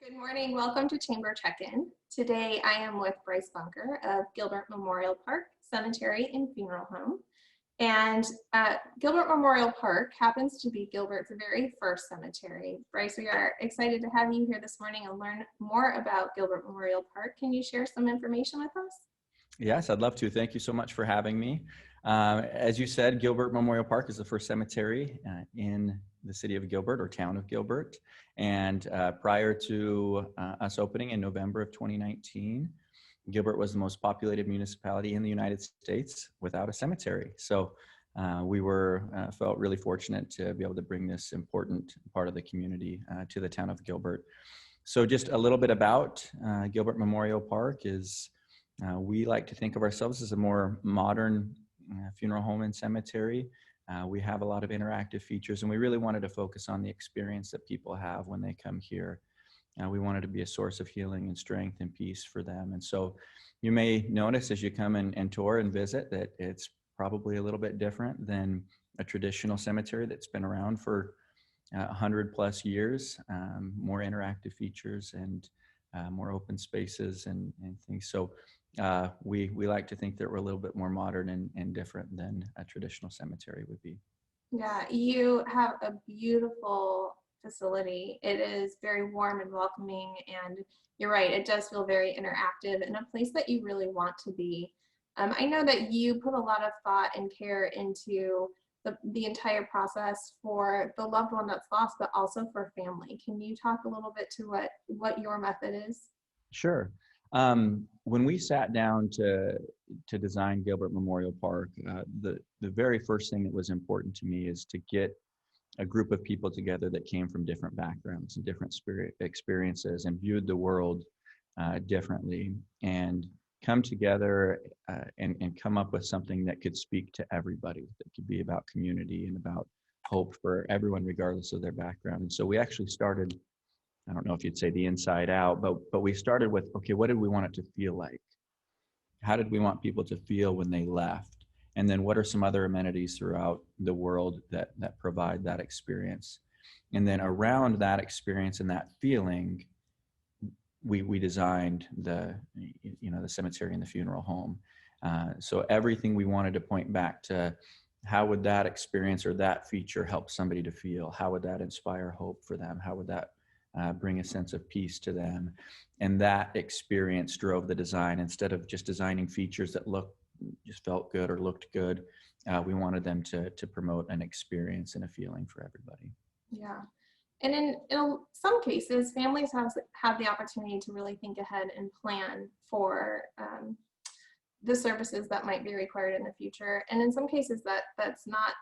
Good morning. Welcome to Chamber Check-In. Today I am with Bryce of Gilbert Memorial Park Cemetery and Funeral Home. And Gilbert Memorial Park happens to be Gilbert's very first cemetery. Bryce, we are excited to have you here this morning and learn more about Gilbert Memorial Park. Can you share some information with us? Yes, I'd love to. Thank you so much for having me. As you said, Gilbert Memorial Park is the first cemetery in the city of Gilbert or town of Gilbert. And prior to us opening in November of 2019, Gilbert was the most populated municipality in the United States without a cemetery. So we felt really fortunate to be able to bring this important part of the community to the town of Gilbert. So just a little bit about Gilbert Memorial Park is we like to think of ourselves as a more modern funeral home and cemetery. We have a lot of interactive features, and we really wanted to focus on the experience that people have when they come here. We wanted to be a source of healing and strength and peace for them. And so you may notice as you come and tour and visit that it's probably a little bit different than a traditional cemetery that's been around for 100+ years, more interactive features and more open spaces and things. So we like to think that we're a little bit more modern and different than a traditional cemetery would be. Yeah, you have a beautiful facility. It is very warm and welcoming, and you're right, it does feel very interactive and a place that you really want to be. I know that you put a lot of thought and care into the entire process for the loved one that's lost, but also for family. Can you talk a little bit to what your method is? Sure. When we sat down to design Gilbert Memorial Park, the very first thing that was important to me is to get a group of people together that came from different backgrounds and different experiences and viewed the world differently, and come together and come up with something that could speak to everybody, that could be about community and about hope for everyone regardless of their background. And so we actually started, I don't know if you'd say the inside out, but we started with, okay, what did we want it to feel like? How did we want people to feel when they left? And then what are some other amenities throughout the world that provide that experience? And then around that experience and that feeling, we designed the cemetery and the funeral home. So everything we wanted to point back to, how would that experience or that feature help somebody to feel? How would that inspire hope for them? How would that bring a sense of peace to them? And that experience drove the design. Instead of just designing features that just felt good or looked good, we wanted them to promote an experience and a feeling for everybody. Yeah. And in some cases, families have the opportunity to really think ahead and plan for the services that might be required in the future. And in some cases, that's not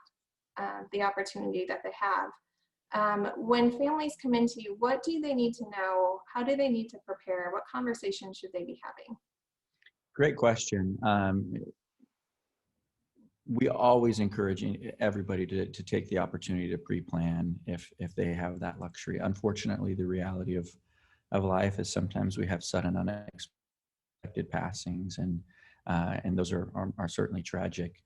the opportunity that they have. When families come into you, what do they need to know? How do they need to prepare? What conversations should they be having? Great question. We always encourage everybody to take the opportunity to pre-plan if they have that luxury. Unfortunately, the reality of life is sometimes we have sudden unexpected passings, and those are certainly tragic.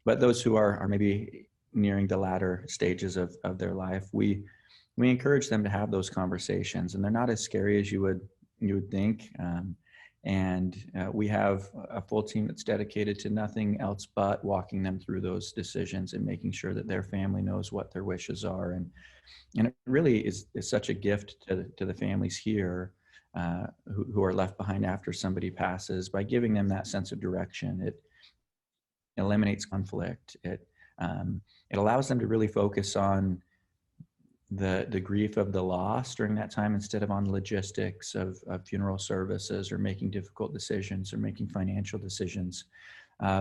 But those who are maybe nearing the latter stages of their life, we encourage them to have those conversations, and they're not as scary as you would think. And we have a full team that's dedicated to nothing else but walking them through those decisions and making sure that their family knows what their wishes are. And it really is such a gift to the families here who are left behind after somebody passes, by giving them that sense of direction. It eliminates conflict. It allows them to really focus on the grief of the loss during that time, instead of on logistics of funeral services or making difficult decisions or making financial decisions.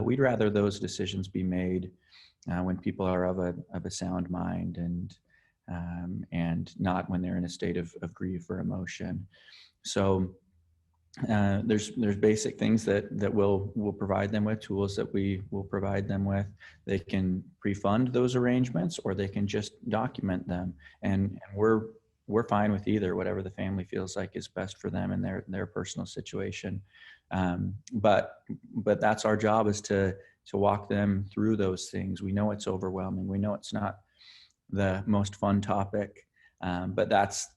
We'd rather those decisions be made when people are of a sound mind and not when they're in a state of grief or emotion. So there's basic things that we'll provide them with, tools that we will provide them with. They can pre-fund those arrangements, or they can just document them, and we're fine with either, whatever the family feels like is best for them and their personal situation. But that's our job, is to walk them through those things. We know it's overwhelming. We know it's not the most fun topic. But that's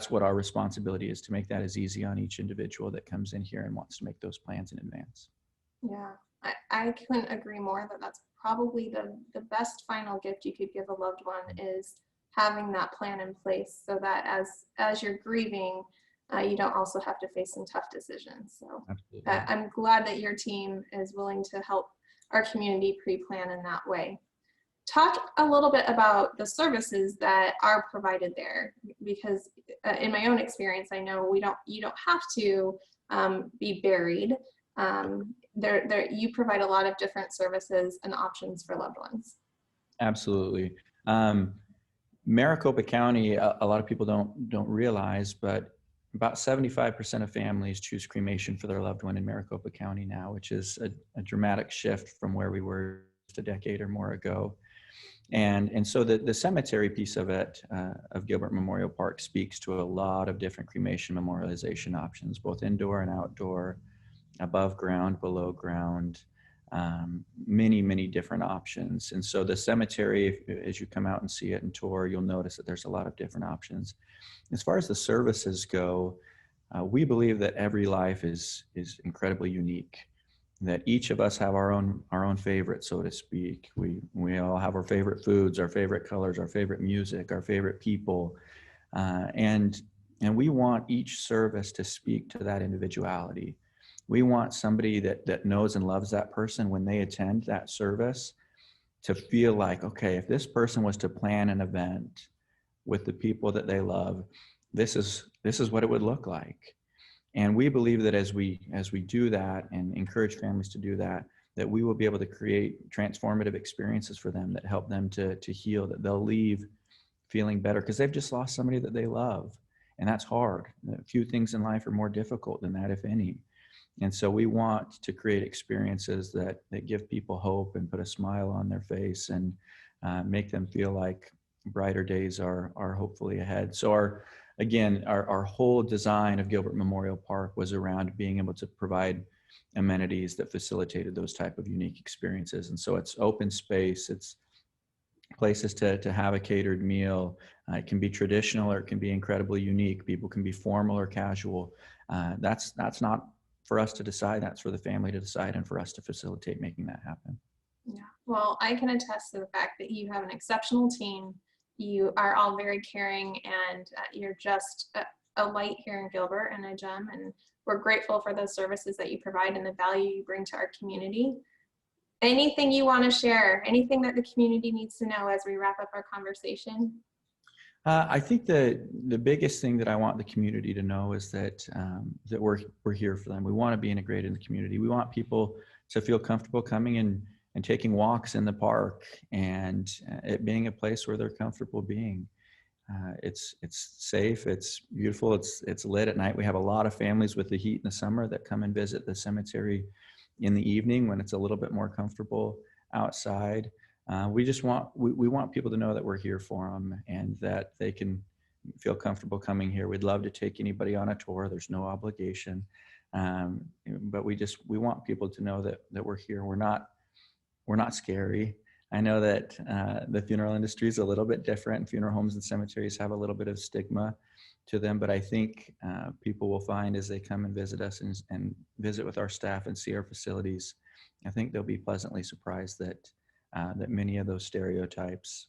what our responsibility is, to make that as easy on each individual that comes in here and wants to make those plans in advance. Yeah, I couldn't agree more that that's probably the best final gift you could give a loved one, is having that plan in place, so that as you're grieving, you don't also have to face some tough decisions. So Absolutely. I'm glad that your team is willing to help our community pre-plan in that way. Talk a little bit about the services that are provided there, because in my own experience, I know you don't have to be buried. You provide a lot of different services and options for loved ones. Absolutely. Maricopa County, a lot of people don't realize, but about 75% of families choose cremation for their loved one in Maricopa County now, which is a dramatic shift from where we were just a decade or more ago. And so the cemetery piece of it, of Gilbert Memorial Park, speaks to a lot of different cremation memorialization options, both indoor and outdoor, above ground, below ground, many different options. And so the cemetery, as you come out and see it and tour, you'll notice that there's a lot of different options. As far as the services go, we believe that every life is incredibly unique, that each of us have our own favorite, so to speak. We all have our favorite foods, our favorite colors, our favorite music, our favorite people, and we want each service to speak to that individuality. We want somebody that knows and loves that person when they attend that service to feel like, okay, if this person was to plan an event with the people that they love, this is what it would look like. And we believe that as we do that and encourage families to do that, that we will be able to create transformative experiences for them that help them to heal, that they'll leave feeling better because they've just lost somebody that they love. And that's hard. A few things in life are more difficult than that, if any. And so we want to create experiences that give people hope and put a smile on their face and make them feel like brighter days are hopefully ahead. So our whole design of Gilbert Memorial Park was around being able to provide amenities that facilitated those type of unique experiences. And so it's open space, it's places to have a catered meal. It can be traditional or it can be incredibly unique. People can be formal or casual. That's not for us to decide. That's for the family to decide and for us to facilitate making that happen. Yeah, well, I can attest to the fact that you have an exceptional team. You are all very caring, and you're just a light here in Gilbert and a gem, and we're grateful for those services that you provide and the value you bring to our community. Anything you want to share, anything that the community needs to know as we wrap up our conversation? I think the biggest thing that I want the community to know is that we're here for them. We want to be integrated in the community. We want people to feel comfortable coming in and taking walks in the park, and it being a place where they're comfortable being. It's safe, it's beautiful, it's lit at night. We have a lot of families with the heat in the summer that come and visit the cemetery in the evening when it's a little bit more comfortable outside. We want people to know that we're here for them and that they can feel comfortable coming here. We'd love to take anybody on a tour. There's no obligation, but we want people to know that we're here. We're not scary. I know that the funeral industry is a little bit different. Funeral homes and cemeteries have a little bit of stigma to them, but I think people will find as they come and visit us and visit with our staff and see our facilities, I think they'll be pleasantly surprised that many of those stereotypes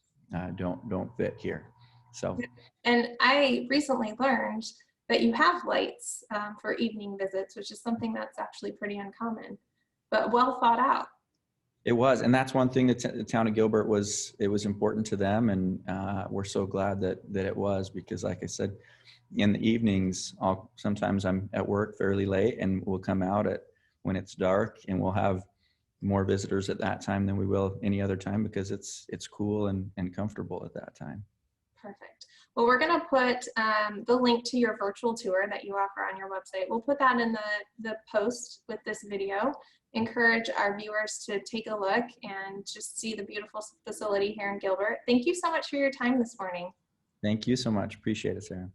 don't fit here. So, and I recently learned that you have lights for evening visits, which is something that's actually pretty uncommon, but well thought out. It was, and that's one thing that the town of Gilbert was important to them, and we're so glad that it was, because like I said, in the evenings, sometimes I'm at work fairly late, and we'll come out when it's dark, and we'll have more visitors at that time than we will any other time, because it's cool and comfortable at that time. Perfect. Well, we're going to put the link to your virtual tour that you offer on your website. We'll put that in the post with this video. Encourage our viewers to take a look and just see the beautiful facility here in Gilbert. Thank you so much for your time this morning. Thank you so much. Appreciate it, Sarah.